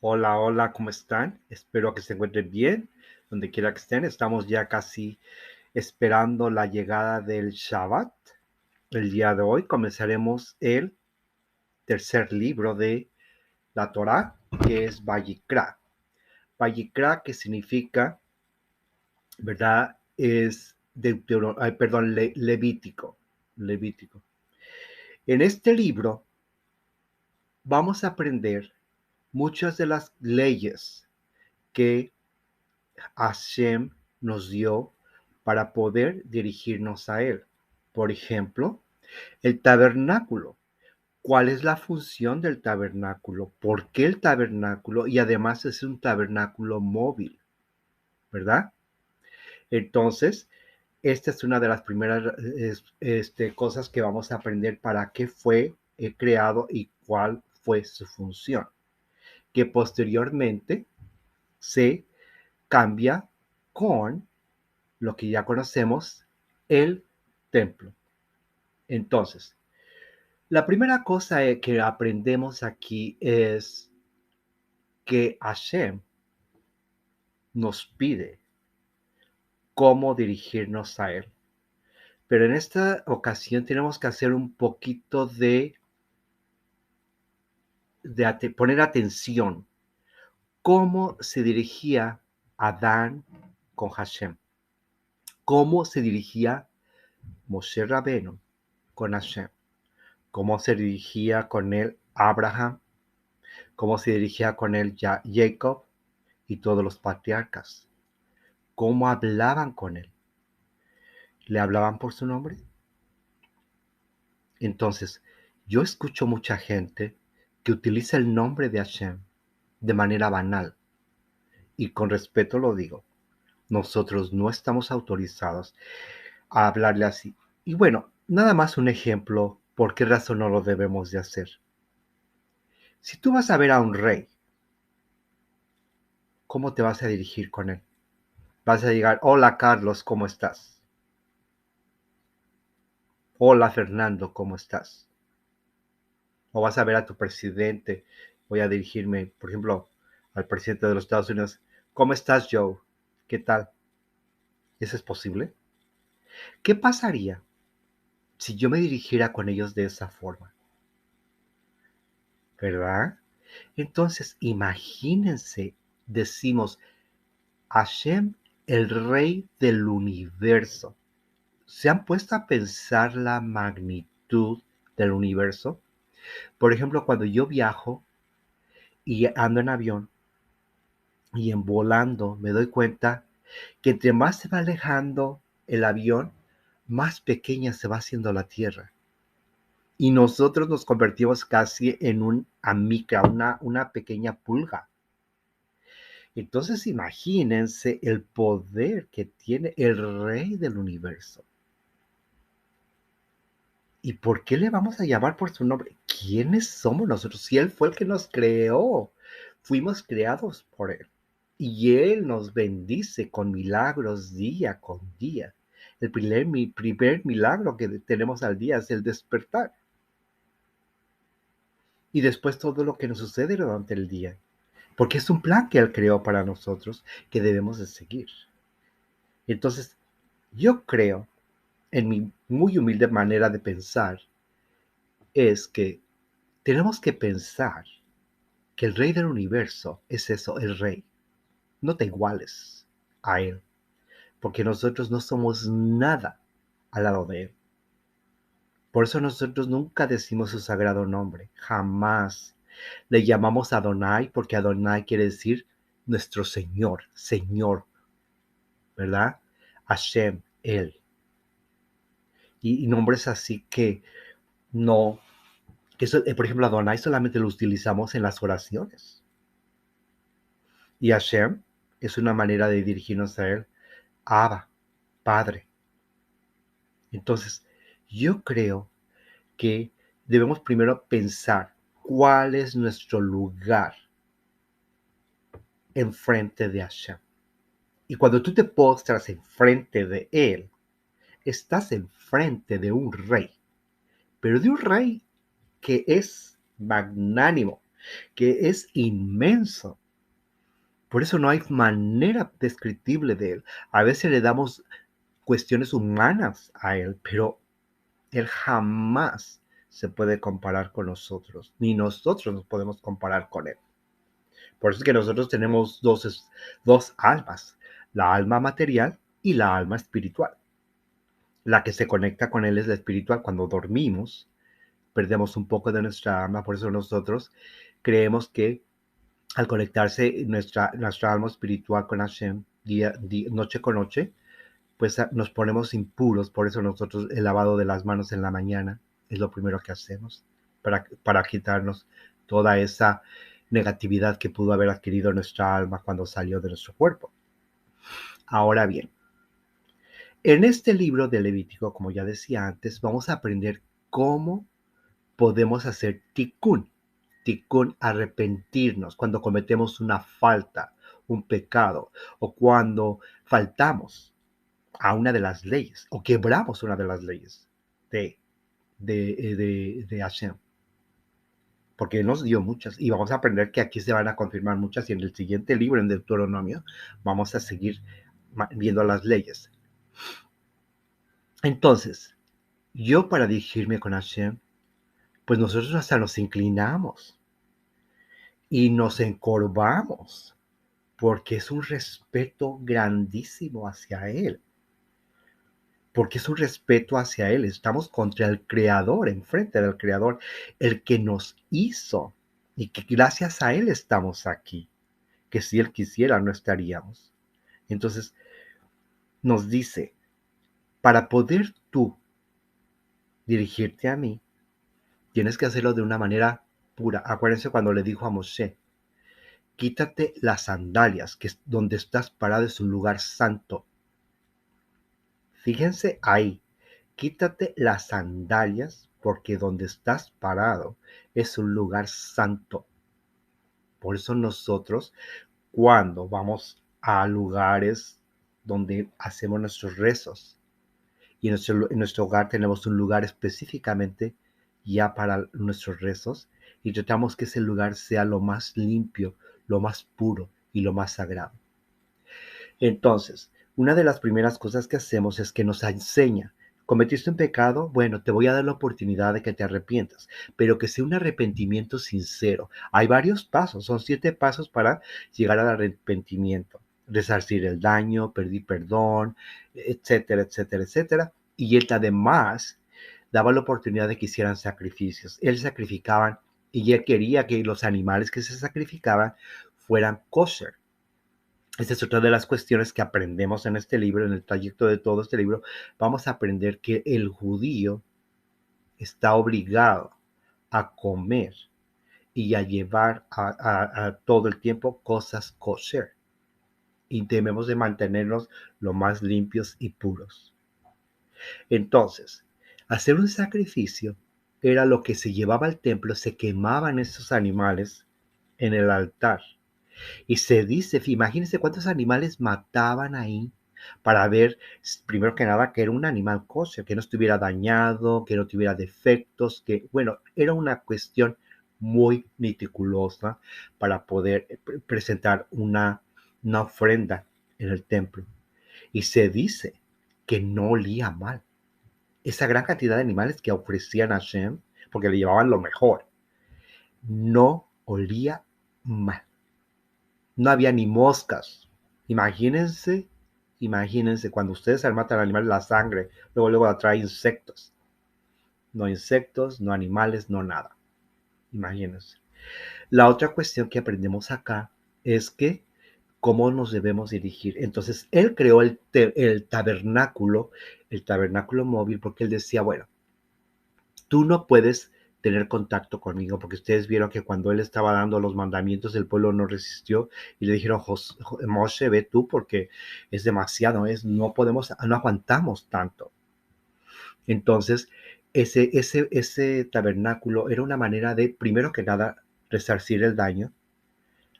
Hola, hola, ¿cómo están? Espero que se encuentren bien, donde quiera que estén. Estamos ya casi esperando la llegada del Shabbat. El día de hoy comenzaremos el tercer libro de la Torá, que es Vayikra. Vayikra, que significa, ¿verdad? Es Levítico. Levítico. En este libro vamos a aprender muchas de las leyes que Hashem nos dio para poder dirigirnos a Él. Por ejemplo, el tabernáculo. ¿Cuál es la función del tabernáculo? ¿Por qué el tabernáculo? Y además es un tabernáculo móvil, ¿verdad? Entonces, esta es una de las primeras cosas que vamos a aprender para qué fue creado y cuál fue su función, que posteriormente se cambia con lo que ya conocemos, el templo. Entonces, la primera cosa que aprendemos aquí es que Hashem nos pide cómo dirigirnos a Él. Pero en esta ocasión tenemos que hacer un poquito de poner atención. ¿Cómo se dirigía Adán con Hashem? ¿Cómo se dirigía Moshe Rabenu con Hashem? ¿Cómo se dirigía con él Abraham? ¿Cómo se dirigía con él Jacob y todos los patriarcas? ¿Cómo hablaban con él? ¿Le hablaban por su nombre? Entonces, yo escucho mucha gente que utiliza el nombre de Hashem de manera banal. Y con respeto lo digo, nosotros no estamos autorizados a hablarle así. Y bueno, nada más un ejemplo por qué razón no lo debemos de hacer. Si tú vas a ver a un rey, ¿cómo te vas a dirigir con él? Vas a llegar, hola Carlos, ¿cómo estás? Hola Fernando, ¿cómo estás? O vas a ver a tu presidente, voy a dirigirme, por ejemplo, al presidente de los Estados Unidos, ¿cómo estás, Joe? ¿Qué tal? ¿Eso es posible? ¿Qué pasaría si yo me dirigiera con ellos de esa forma? ¿Verdad? Entonces, imagínense, decimos, Hashem, el rey del universo. ¿Se han puesto a pensar la magnitud del universo? Por ejemplo, cuando yo viajo y ando en avión y en volando, me doy cuenta que entre más se va alejando el avión, más pequeña se va haciendo la Tierra. Y nosotros nos convertimos casi en una micra, una pequeña pulga. Entonces imagínense el poder que tiene el rey del universo. ¿Y por qué le vamos a llamar por su nombre? ¿Quiénes somos nosotros? Si Él fue el que nos creó, fuimos creados por Él. Y Él nos bendice con milagros día con día. El primer milagro que tenemos al día es el despertar. Y después todo lo que nos sucede durante el día. Porque es un plan que Él creó para nosotros que debemos de seguir. Entonces, yo creo, en mi muy humilde manera de pensar, es que tenemos que pensar que el rey del universo es eso, el rey. No te iguales a él, porque nosotros no somos nada al lado de él. Por eso nosotros nunca decimos su sagrado nombre, jamás. Le llamamos Adonai porque Adonai quiere decir nuestro Señor, Señor, ¿verdad? Hashem, Él. Y nombres así que no, que eso, por ejemplo, Adonai solamente lo utilizamos en las oraciones. Y Hashem es una manera de dirigirnos a Él. Abba, Padre. Entonces, yo creo que debemos primero pensar cuál es nuestro lugar enfrente de Hashem. Y cuando tú te postras enfrente de Él, estás enfrente de un rey, pero de un rey que es magnánimo, que es inmenso. Por eso no hay manera descriptible de él. A veces le damos cuestiones humanas a él, pero él jamás se puede comparar con nosotros, ni nosotros nos podemos comparar con él. Por eso es que nosotros tenemos dos almas, la alma material y la alma espiritual. La que se conecta con él es la espiritual. Cuando dormimos, perdemos un poco de nuestra alma, por eso nosotros creemos que al conectarse nuestra alma espiritual con Hashem, noche con noche, pues nos ponemos impuros, por eso nosotros el lavado de las manos en la mañana es lo primero que hacemos, para quitarnos toda esa negatividad que pudo haber adquirido nuestra alma cuando salió de nuestro cuerpo. Ahora bien, en este libro de Levítico, como ya decía antes, vamos a aprender cómo podemos hacer tikkun. Tikkun, arrepentirnos cuando cometemos una falta, un pecado, o cuando faltamos a una de las leyes, o quebramos una de las leyes de Hashem. Porque Él nos dio muchas, y vamos a aprender que aquí se van a confirmar muchas, y en el siguiente libro, en Deuteronomio, vamos a seguir viendo las leyes. Entonces, yo para dirigirme con Hashem, pues nosotros hasta nos inclinamos y nos encorvamos, porque es un respeto grandísimo hacia Él, porque es un respeto hacia Él. Estamos contra el Creador, enfrente del Creador, el que nos hizo, y que gracias a Él estamos aquí, que si Él quisiera no estaríamos. Entonces nos dice, para poder tú dirigirte a mí, tienes que hacerlo de una manera pura. Acuérdense cuando le dijo a Moshe, quítate las sandalias, que es donde estás parado es un lugar santo. Fíjense ahí, quítate las sandalias porque donde estás parado es un lugar santo. Por eso nosotros, cuando vamos a lugares donde hacemos nuestros rezos, y en nuestro hogar tenemos un lugar específicamente ya para nuestros rezos, y tratamos que ese lugar sea lo más limpio, lo más puro y lo más sagrado. Entonces, una de las primeras cosas que hacemos es que nos enseña, cometiste un pecado, bueno, te voy a dar la oportunidad de que te arrepientas, pero que sea un arrepentimiento sincero. Hay varios pasos, son 7 pasos para llegar al arrepentimiento. Resarcir el daño, pedir perdón, etcétera, etcétera, etcétera. Y él además daba la oportunidad de que hicieran sacrificios. Él sacrificaban y él quería que los animales que se sacrificaban fueran kosher. Esta es otra de las cuestiones que aprendemos en este libro, en el trayecto de todo este libro. Vamos a aprender que el judío está obligado a comer y a llevar a todo el tiempo cosas kosher. Y debemos de mantenernos lo más limpios y puros. Entonces, hacer un sacrificio era lo que se llevaba al templo, se quemaban esos animales en el altar. Y se dice, imagínense cuántos animales mataban ahí para ver, primero que nada, que era un animal kosher, que no estuviera dañado, que no tuviera defectos, que, bueno, era una cuestión muy meticulosa para poder presentar una ofrenda en el templo. Y se dice que no olía mal. Esa gran cantidad de animales que ofrecían a Hashem, porque le llevaban lo mejor, no olía mal. No había ni moscas. Imagínense, imagínense, cuando ustedes al matan al animal la sangre, luego atrae insectos. No insectos, no animales, no nada. Imagínense. La otra cuestión que aprendemos acá es que cómo nos debemos dirigir. Entonces, él creó el tabernáculo móvil, porque él decía, bueno, tú no puedes tener contacto conmigo, porque ustedes vieron que cuando él estaba dando los mandamientos, el pueblo no resistió y le dijeron, Moshe, ve tú porque es demasiado, no podemos, no aguantamos tanto. Entonces, ese tabernáculo era una manera de, primero que nada, resarcir el daño,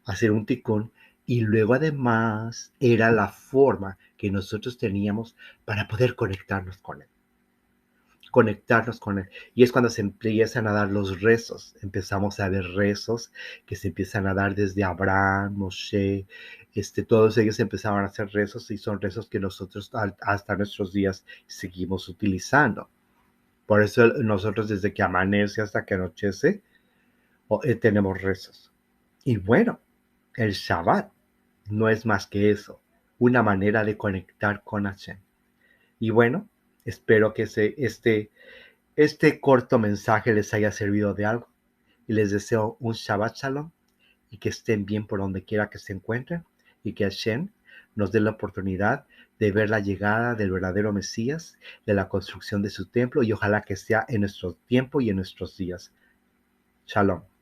hacer un ticún, y luego además era la forma que nosotros teníamos para poder conectarnos con él. conectarnos con Él. Y es cuando se empiezan a dar los rezos. Empezamos a ver rezos que se empiezan a dar desde Abraham, Moshe, todos ellos empezaban a hacer rezos y son rezos que nosotros hasta nuestros días seguimos utilizando. Por eso nosotros desde que amanece hasta que anochece tenemos rezos. Y bueno, el Shabbat no es más que eso, una manera de conectar con Hashem. Y bueno, espero que este corto mensaje les haya servido de algo y les deseo un Shabbat Shalom y que estén bien por donde quiera que se encuentren y que Hashem nos dé la oportunidad de ver la llegada del verdadero Mesías, de la construcción de su templo y ojalá que sea en nuestro tiempo y en nuestros días. Shalom.